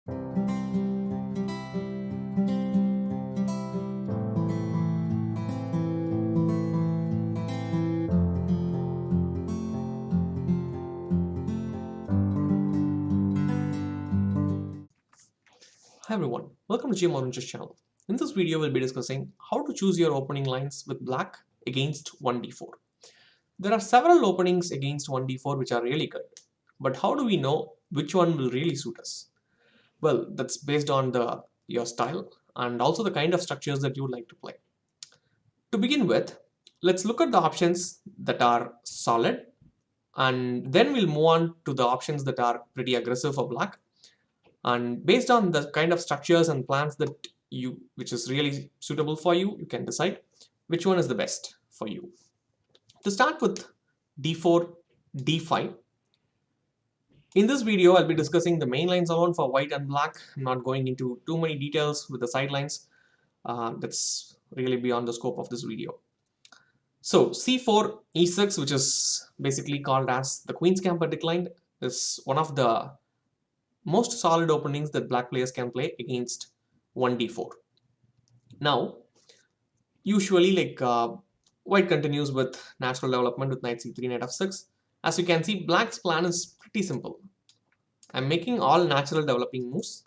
Hi everyone, welcome to GM Orange's channel. In this video, we'll be discussing how to choose your opening lines with black against 1d4. There are several openings against 1d4 which are really good, but how do we know which one will really suit us? Well, that's based on your style and also the kind of structures that you would like to play. To begin with, let's look at the options that are solid, and then we'll move on to the options that are pretty aggressive for black. And based on the kind of structures and plans which is really suitable for you, you can decide which one is the best for you. To start with d4, d5. In this video, I'll be discussing the main lines alone for white and black. I'm not going into too many details with the sidelines. That's really beyond the scope of this video. So c4, e6, which is basically called as the Queen's Gambit declined, is one of the most solid openings that black players can play against 1d4. Now, usually white continues with natural development with knight c3, knight f6. As you can see, black's plan is pretty simple. I'm making all natural developing moves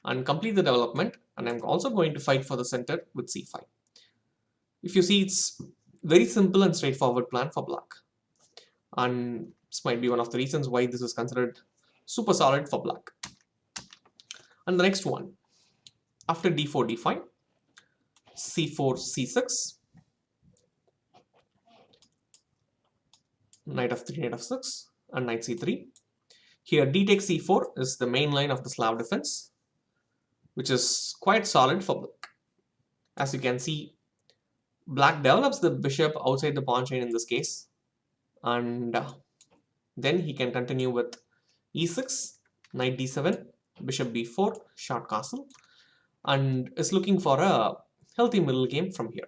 and complete the development, and I'm also going to fight for the center with c5. If you see, it's very simple and straightforward plan for black, and this might be one of the reasons why this is considered super solid for black. And the next one, after d4, d5, c4, c6, knight f3, knight f6, and knight c3. Here d takes c4 is the main line of the Slav defense, which is quite solid for black. As you can see, black develops the bishop outside the pawn chain in this case, and then he can continue with e6, knight d7, bishop b4, short castle, and is looking for a healthy middle game from here.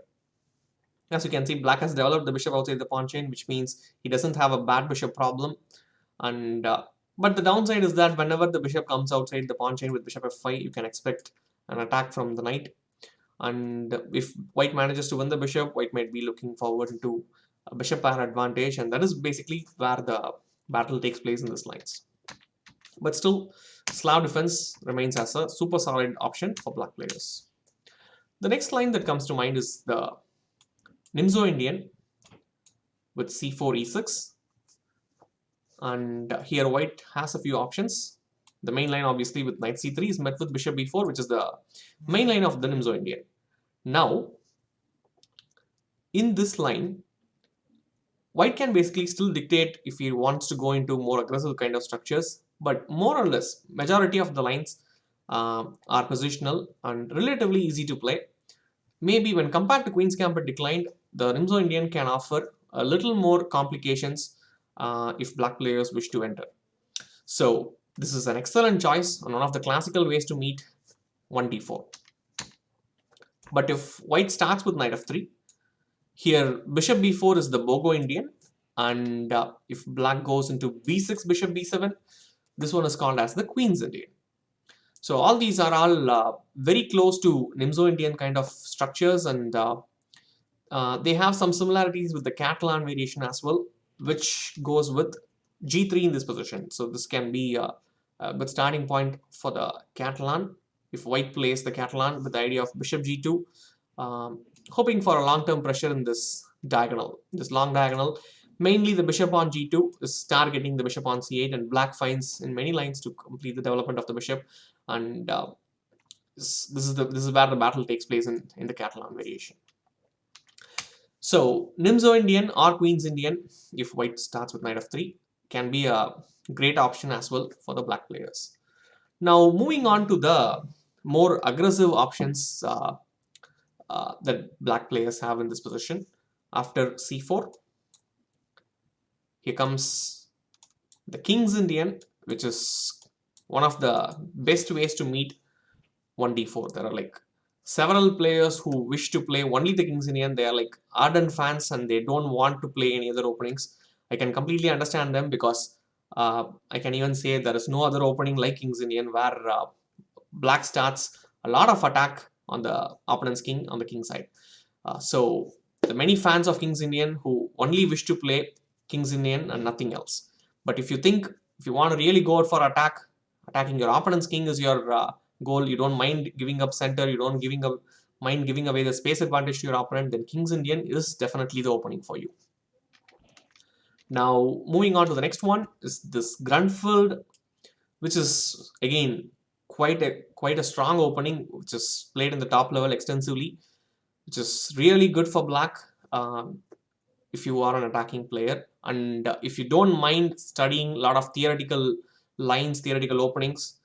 As you can see, black has developed the bishop outside the pawn chain, which means he doesn't have a bad bishop problem. And but the downside is that whenever the bishop comes outside the pawn chain with bishop f5, you can expect an attack from the knight. And if white manages to win the bishop, white might be looking forward to a bishop pair advantage, and that is basically where the battle takes place in these lines. But still, Slav defense remains as a super solid option for black players. The next line that comes to mind is the Nimzo-Indian with c4, e6. And here white has a few options. The main line, obviously, with knight c3 is met with bishop b4, which is the main line of the Nimzo-Indian. Now, in this line, white can basically still dictate if he wants to go into more aggressive kind of structures, but more or less, majority of the lines are positional and relatively easy to play. Maybe when compared to Queen's Gambit declined, the Nimzo-Indian can offer a little more complications if black players wish to enter. So this is an excellent choice and one of the classical ways to meet 1d4. But if white starts with knight f3, here bishop b4 is the Bogo Indian, and if black goes into b6, bishop b7, this one is called as the Queen's Indian. So all these are all very close to Nimzo-Indian kind of structures, and they have some similarities with the Catalan variation as well, which goes with g3 in this position. So this can be a good starting point for the Catalan. If white plays the Catalan with the idea of bishop g2, hoping for a long-term pressure in this diagonal, this long diagonal. Mainly the bishop on g2 is targeting the bishop on c8, and black finds in many lines to complete the development of the bishop. And this is where the battle takes place in the Catalan variation. So Nimzo-Indian or Queen's Indian, if white starts with knight f3, can be a great option as well for the black players. Now moving on to the more aggressive options that black players have in this position. After c4, here comes the King's Indian, which is one of the best ways to meet 1d4. There are several players who wish to play only the King's Indian. They are ardent fans and they don't want to play any other openings. I can completely understand them, because I can even say there is no other opening like King's Indian where black starts a lot of attack on the opponent's king on the king side. So the many fans of King's Indian who only wish to play King's Indian and nothing else. But if you want to really go out for attacking your opponent's king is your goal. You don't mind giving up center. You don't mind giving away the space advantage to your opponent. Then King's Indian is definitely the opening for you. Now moving on to the next one is this Grunfeld, which is again quite a strong opening, which is played in the top level extensively, which is really good for black if you are an attacking player, and if you don't mind studying a lot of theoretical lines, theoretical openings,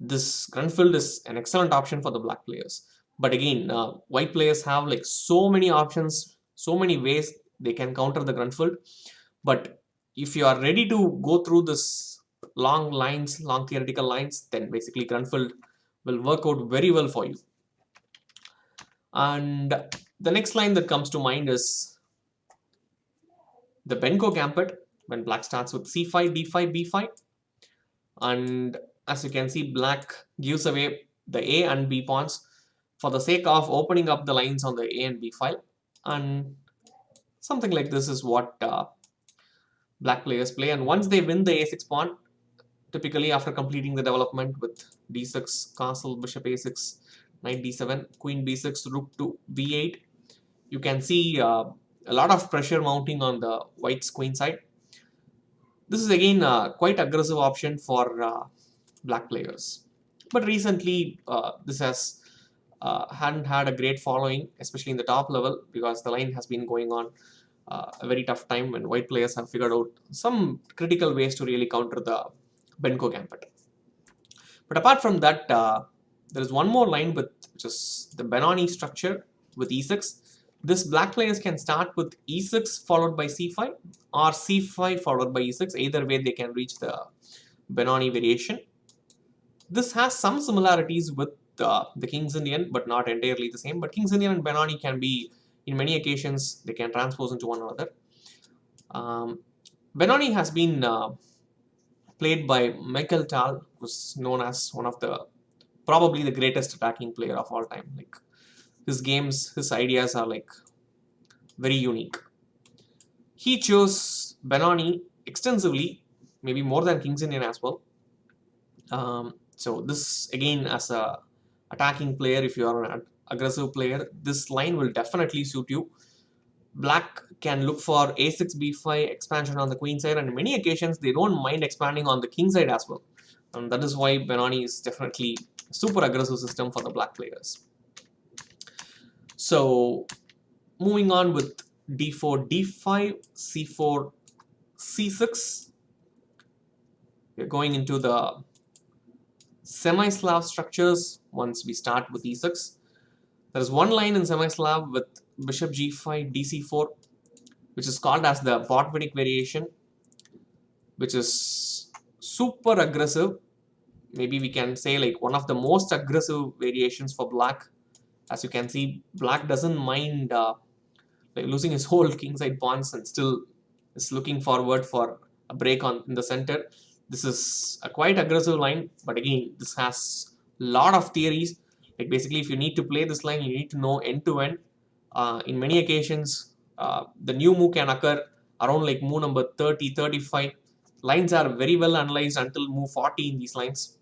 this Grunfeld is an excellent option for the black players. But again, white players have like so many options, so many ways they can counter the Grunfeld. But if you are ready to go through this long lines, long theoretical lines, then basically Grunfeld will work out very well for you. And the next line that comes to mind is the Benko Gambit, when black starts with c5, d5, b5. And as you can see, black gives away the a and b pawns for the sake of opening up the lines on the a and b file. And something like this is what black players play. And once they win the a6 pawn, typically after completing the development with d6, castle, bishop a6, knight d7, queen b6, rook to b8, you can see a lot of pressure mounting on the white's queen side. This is again quite aggressive option for black players. But recently, this hadn't had a great following, especially in the top level, because the line has been going on a very tough time when white players have figured out some critical ways to really counter the Benko Gambit. But apart from that, there is one more line which is the Benoni structure with e6. This black players can start with e6 followed by c5 or c5 followed by e6. Either way, they can reach the Benoni variation. This has some similarities with the King's Indian, but not entirely the same. But King's Indian and Benoni can be, in many occasions, they can transpose into one another. Benoni has been played by Michael Tal, who's known as one of probably the greatest attacking player of all time. Like his games, his ideas are like very unique. He chose Benoni extensively, maybe more than King's Indian as well. So this again, as a attacking player, if you are an aggressive player, this line will definitely suit you. Black can look for a6, b5 expansion on the queen side, and on many occasions they don't mind expanding on the king side as well. And that is why Benoni is definitely a super aggressive system for the black players. So moving on with d4, d5, c4, c6. We're going into the semi-Slav structures once we start with e6. There is one line in semi-Slav with bishop g5, dc4, which is called as the Botvinnik variation, which is super aggressive. Maybe we can say like one of the most aggressive variations for black. As you can see, black doesn't mind like losing his whole kingside pawns and still is looking forward for a break in the center. This is a quite aggressive line, but again, this has a lot of theories. Like basically, if you need to play this line, you need to know end to end. In many occasions, the new move can occur around like move number 30, 35. Lines are very well analyzed until move 40 in these lines.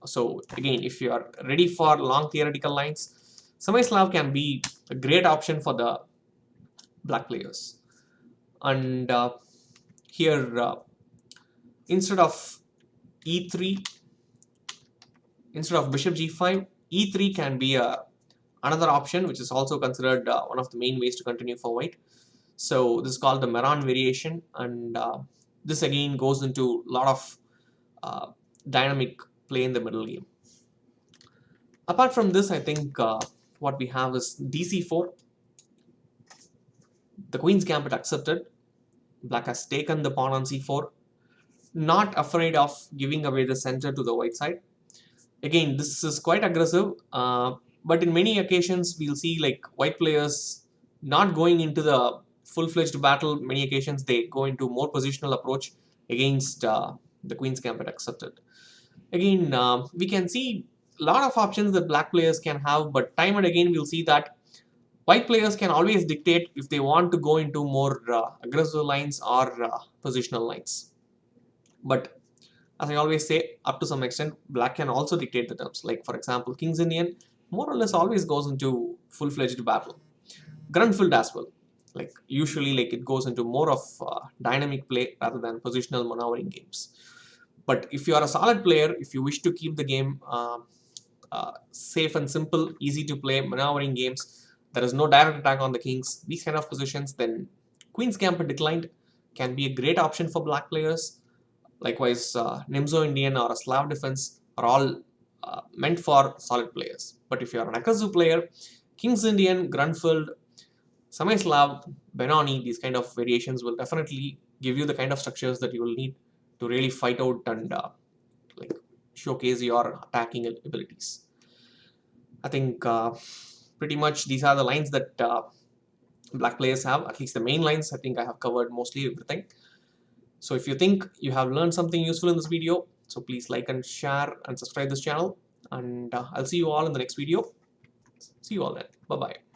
So again, if you are ready for long theoretical lines, semi-Slav can be a great option for the black players. And here, instead of e3, instead of bishop g5, e3 can be another option, which is also considered one of the main ways to continue for white. So this is called the Meron variation, and this again goes into a lot of dynamic play in the middle game. Apart from this, I think what we have is dc4. The queen's gambit accepted. Black has taken the pawn on c4, not afraid of giving away the center to the white side. Again, this is quite aggressive, but in many occasions we'll see like white players not going into the full-fledged battle. Many occasions they go into more positional approach against the queen's gambit accepted. Again, we can see a lot of options that black players can have, but time and again we'll see that white players can always dictate if they want to go into more aggressive lines or positional lines. But as I always say, up to some extent, black can also dictate the terms. Like for example, King's Indian more or less always goes into full-fledged battle. Grunfeld as well. Like usually, like it goes into more of dynamic play rather than positional maneuvering games. But if you are a solid player, if you wish to keep the game safe and simple, easy to play, maneuvering games, there is no direct attack on the kings, these kind of positions, then Queen's Gambit Declined can be a great option for black players. Likewise, Nimzo Indian or a Slav Defense are all meant for solid players. But if you are an aggressive player, King's Indian, Grunfeld, Semi-Slav, Benoni, these kind of variations will definitely give you the kind of structures that you will need to really fight out and like showcase your attacking abilities. I think pretty much these are the lines that black players have, at least the main lines. I think I have covered mostly everything. So if you think you have learned something useful in this video, so please like and share and subscribe this channel, and I'll see you all in the next video. See you all then. Bye bye.